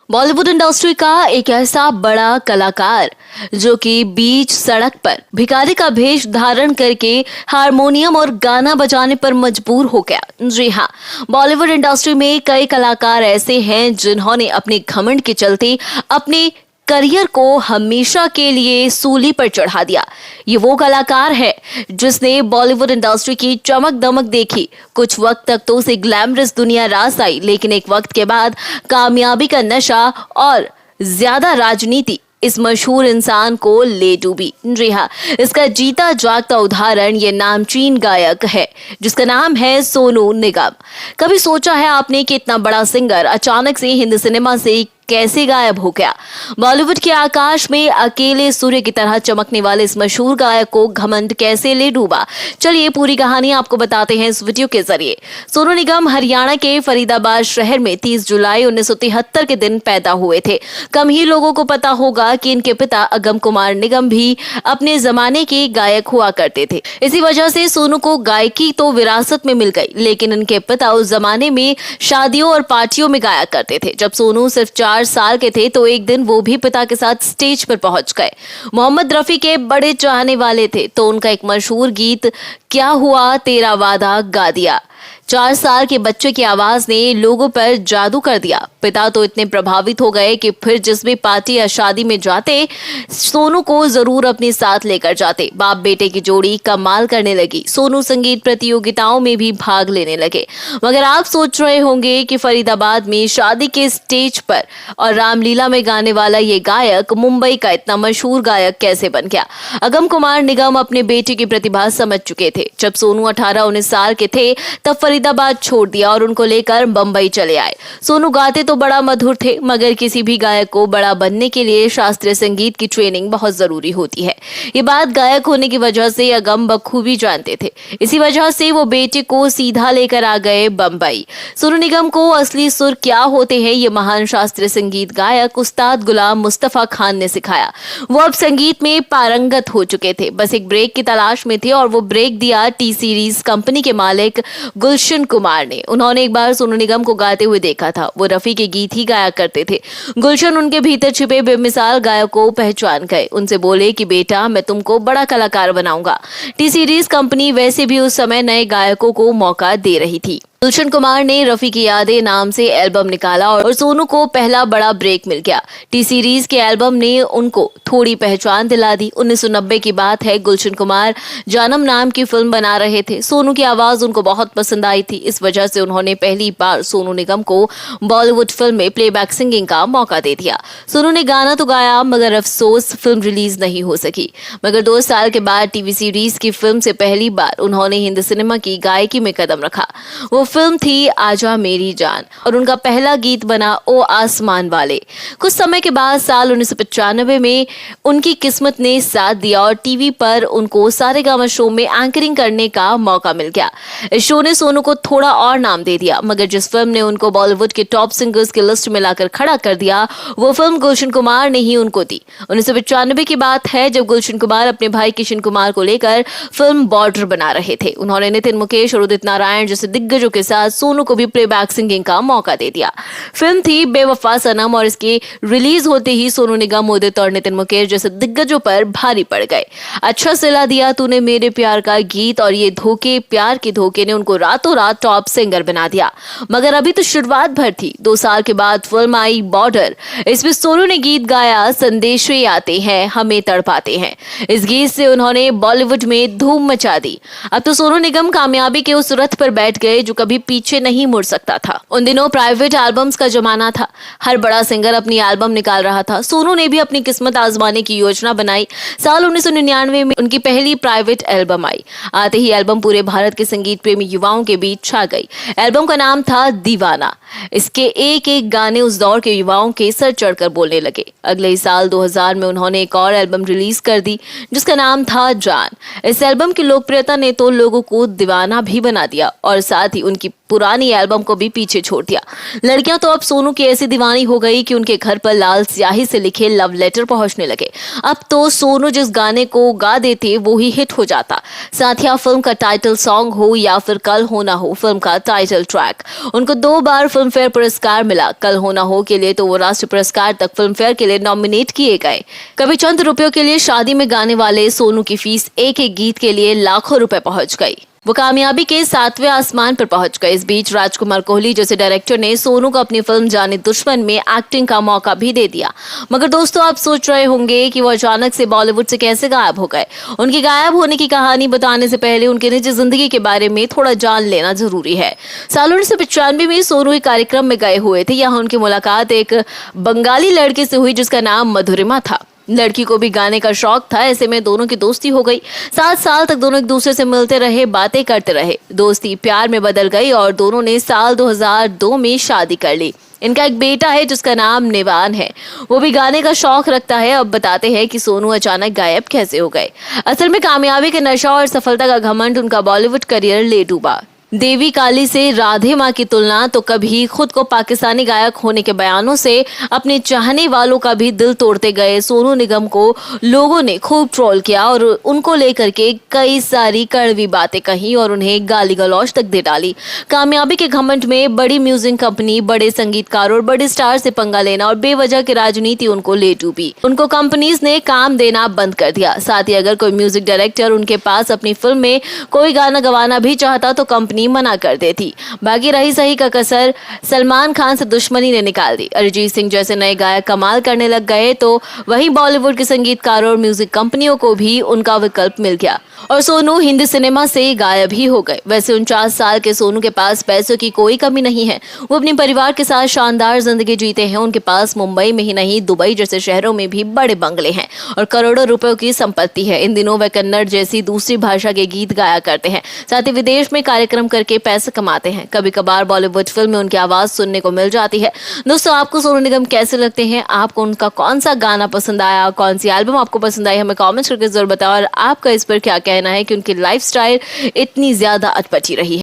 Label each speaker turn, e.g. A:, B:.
A: Bollywood industry का एक ऐसा बड़ा कलाकार जो कि बीच सड़क पर भिखारी का भेष धारण करके हारमोनियम और गाना बजाने पर मजबूर हो गया। जी हाँ, बॉलीवुड इंडस्ट्री में कई कलाकार ऐसे हैं जिन्होंने अपने घमंड के चलते अपने करियर को हमेशा के लिए सूली पर चढ़ा दिया। ये वो कलाकार है जिसने बॉलीवुड इंडस्ट्री की चमक दमक देखी। कुछ वक्त तक तो उसे ग्लैमरस दुनिया रास आई, लेकिन एक वक्त के बाद कामयाबी का नशा और ज्यादा राजनीति इस मशहूर इंसान को ले डूबी। जी हाँ, इसका जीता जागता उदाहरण ये नामचीन गायक है जिसका नाम है सोनू निगम। कभी सोचा है आपने कि इतना बड़ा सिंगर अचानक से हिंदी सिनेमा से कैसे गायब हो गया? बॉलीवुड के आकाश में अकेले सूर्य की तरह चमकने वाले इस मशहूर गायक को घमंड कैसे ले डूबा? चलिए पूरी कहानी आपको बताते हैं इस वीडियो के जरिए। सोनू निगम हरियाणा के फरीदाबाद शहर में 30 जुलाई 1973 के दिन पैदा हुए थे। कम ही लोगों को पता होगा कि इनके पिता अगम कुमार निगम भी अपने जमाने के गायक हुआ करते थे। इसी वजह से सोनू को गायकी तो विरासत में मिल गई, लेकिन इनके पिता उस जमाने में शादियों और पार्टियों में गाया करते थे। जब सोनू सिर्फ 4 साल के थे तो एक दिन वो भी पिता के साथ स्टेज पर पहुंच गए। मोहम्मद रफी के बड़े चाहने वाले थे तो उनका एक मशहूर गीत क्या हुआ तेरा वादा गा दिया। 4 साल के बच्चे की आवाज ने लोगों पर जादू कर दिया। पिता तो इतने प्रभावित हो गए कि फिर जिस भी पार्टी या शादी में जाते सोनू को जरूर अपने साथ लेकर जाते। बाप बेटे की जोड़ी कमाल करने लगी। सोनू संगीत प्रतियोगिताओं में भी भाग लेने लगे। मगर आप सोच रहे होंगे कि फरीदाबाद में शादी के स्टेज पर और रामलीला में गाने वाला ये गायक मुंबई का इतना मशहूर गायक कैसे बन गया? अगम कुमार निगम अपने बेटे की प्रतिभा समझ चुके थे। जब सोनू 18-19 साल के थे तब फरीदाबाद छोड़ दिया और उनको लेकर बंबई चले आए। सोनू गाते तो बड़ा मधुर थे, मगर किसी भी गायक को बड़ा बनने के लिए शास्त्रीय संगीत की ट्रेनिंग बहुत जरूरी होती है। ये बात गायक होने की वजह से अगम बखूबी जानते थे। इसी वजह से वो बेटे को सीधा लेकर आ गए बंबई। सोनू निगम को असली सुर क्या होते हैं ये महान शास्त्रीय संगीत गायक उस्ताद गुलाम मुस्तफा खान ने सिखाया। वो अब संगीत में पारंगत हो चुके थे, बस एक ब्रेक की तलाश में थे और वो ब्रेक दिया टी सीरीज कंपनी के मालिक गुलशन कुमार ने। उन्होंने एक बार सोनू निगम को गाते हुए देखा था। वो रफी के गीत ही गाया करते थे। गुलशन उनके भीतर छिपे बेमिसाल गायक को पहचान गए। उनसे बोले कि बेटा मैं तुमको बड़ा कलाकार बनाऊंगा। टी सीरीज कंपनी वैसे भी उस समय नए गायकों को मौका दे रही थी। गुलशन कुमार ने रफी की यादें नाम से एल्बम निकाला और सोनू को पहला बड़ा ब्रेक मिल गया। टी सीरीज के एल्बम ने उनको थोड़ी पहचान दिला दी। 1990 की बात है, गुलशन कुमार जानम नाम की फिल्म बना रहे थे। सोनू की आवाज उनको बहुत पसंद आई थी। इस वजह से उन्होंने पहली बार सोनू निगम को बॉलीवुड फिल्म में प्लेबैक सिंगिंग का मौका दे दिया। सोनू ने गाना तो गाया, मगर अफसोस फिल्म रिलीज नहीं हो सकी। मगर 2 साल के बाद टीवी सीरीज की फिल्म से पहली बार उन्होंने हिंदी सिनेमा की गायकी में कदम रखा। वो फिल्म थी आजा मेरी जान और उनका पहला गीत बना ओ आसमान वाले। कुछ समय के बाद साल 1995 में उनकी किस्मत ने साथ दिया और टीवी पर उनको सारेगामा शो में एंकरिंग करने का मौका मिल गया। इस शो ने सोनू को थोड़ा और नाम दे दिया, मगर जिस फिल्म ने उनको बॉलीवुड के टॉप सिंगर्स की लिस्ट में लाकर खड़ा कर दिया वो फिल्म गुलशन कुमार ने ही उनको दी। 1995 की बात है जब गुलशन कुमार अपने भाई किशन कुमार को लेकर फिल्म बॉर्डर बना रहे थे। उन्होंने नितिन मुकेश और उदित नारायण जैसे दिग्गजों के साथ सोनू को भी प्लेबैक सिंगिंग का मौका दे दिया। फिल्म थी बेवफा सनम और इसके रिलीज होते ही सोनू निगम, उदित और नितिन मुकेश जैसे दिग्गजों पर भारी पड़ गए। अच्छा सिला दिया तूने मेरे प्यार का गीत और ये धोखे प्यार के धोखे ने उनको रातों रात टॉप सिंगर बना दिया। मगर अभी तो शुरुआत भर थी। 2 साल के बाद फिल्म आई बॉर्डर। इसमें सोनू ने गीत गाया संदेशे आते हैं हमें तड़पाते हैं। इस गीत से उन्होंने बॉलीवुड में धूम मचा दी। अब तो सोनू निगम कामयाबी के उस रथ पर बैठ गए जो कभी पीछे नहीं मुड़ सकता था। उन दिनों प्राइवेट एल्बम्स का जमाना था। हर बड़ा सिंगर अपनी एल्बम निकाल रहा था। सोनू ने भी अपनी किस्मत आजमाने की योजना बनाई। साल 1999 में उनकी पहली प्राइवेट एल्बम आई। आते ही एल्बम पूरे भारत के संगीत प्रेमी युवाओं के बीच छा गई। एल्बम का नाम था दीवाना। इसके एक एक गाने उस दौर के युवाओं के सर चढ़कर बोलने लगे। अगले ही साल 2000 में उन्होंने एक और एल्बम रिलीज कर दी जिसका नाम था जान। इस एल्बम की लोकप्रियता ने तो लोगों को दीवाना भी बना दिया और साथ ही उनकी पुरानी एल्बम को भी पीछे छोड़ दिया। लड़कियां तो अब सोनू की ऐसी दीवानी हो गई कि उनके घर पर लाल स्याही से लिखे लव लेटर पहुंचने लगे। अब तो सोनू जिस गाने को गा देते वो ही हिट हो जाता। साथिया फिल्म का टाइटल सॉन्ग हो या फिर कल हो ना हो फिल्म का टाइटल ट्रैक। उनको 2 बार फिल्म फेयर पुरस्कार मिला। कल हो ना हो के लिए तो वो राष्ट्रीय पुरस्कार तक फिल्म फेयर के लिए नॉमिनेट किए गए। कभी चंद रुपयों के लिए शादी में गाने वाले सोनू की फीस एक एक गीत के लिए लाखों रुपए पहुंच गई। वो कामयाबी के 7वें आसमान पर पहुंच गए। इस बीच राजकुमार कोहली जैसे डायरेक्टर ने सोनू को अपनी फिल्म जाने दुश्मन में एक्टिंग का मौका भी दे दिया। मगर दोस्तों, आप सोच रहे होंगे कि वो अचानक से बॉलीवुड से कैसे गायब हो गए। उनके गायब होने की कहानी बताने से पहले उनकी निजी जिंदगी के बारे में थोड़ा जान लेना जरूरी है। साल 1995 में सोनू एक कार्यक्रम में गए हुए थे। यहाँ उनकी मुलाकात एक बंगाली लड़के से हुई जिसका नाम मधुरिमा था। लड़की को भी गाने का शौक था। ऐसे में दोनों की दोस्ती हो गई। 7 साल तक दोनों एक दूसरे से मिलते रहे, बातें करते रहे। दोस्ती प्यार में बदल गई और दोनों ने साल 2002 में शादी कर ली। इनका एक बेटा है जिसका नाम निवान है। वो भी गाने का शौक रखता है। अब बताते हैं कि सोनू अचानक गायब कैसे हो गए। असल में कामयाबी का नशा और सफलता का घमंड उनका बॉलीवुड करियर ले डूबा। देवी काली से राधे माँ की तुलना तो कभी खुद को पाकिस्तानी गायक होने के बयानों से अपने चाहने वालों का भी दिल तोड़ते गए सोनू निगम को लोगों ने खूब ट्रोल किया और उनको लेकर के कई सारी कड़वी बातें कही और उन्हें गाली गलौज तक दे डाली। कामयाबी के घमंड में बड़ी म्यूजिक कंपनी, बड़े संगीतकारों और बड़े स्टार से पंगा लेना और बेवजह की राजनीति उनको ले डूबी। उनको कंपनीज ने काम देना बंद कर दिया। साथ ही अगर कोई म्यूजिक डायरेक्टर उनके पास अपनी फिल्म में कोई गाना गवाना भी चाहता तो कंपनी मना कर देती। बाकी रही सही का कसर सलमान खान से दुश्मनी ने निकाल दी। अरिजीत सिंह जैसे नए गायक कमाल करने लग गए तो वहीं बॉलीवुड के संगीतकारों और म्यूजिक कंपनियों को भी उनका विकल्प मिल गया और सोनू हिंदी सिनेमा से गायब ही हो गए। वैसे 49 साल के सोनू के पास पैसों की कोई कमी नहीं है। वो अपने परिवार के साथ शानदार जिंदगी जीते हैं। उनके पास मुंबई में ही नहीं दुबई जैसे शहरों में भी बड़े बंगले हैं और करोड़ों रुपयों की संपत्ति है। इन दिनों वे कन्नड़ जैसी दूसरी भाषा के गीत गाया करते हैं। साथ ही विदेश में कार्यक्रम करके पैसे कमाते हैं। कभी कभार बॉलीवुड फिल्म में उनकी आवाज सुनने को मिल जाती है। दोस्तों, आपको सोनू निगम कैसे लगते हैं? आपको उनका कौन सा गाना पसंद आया, कौन सी एल्बम आपको पसंद आई, हमें कमेंट्स करके जरूर बताओ। और आपका इस पर क्या कहना है कि उनकी लाइफस्टाइल इतनी ज्यादा अटपटी रही है?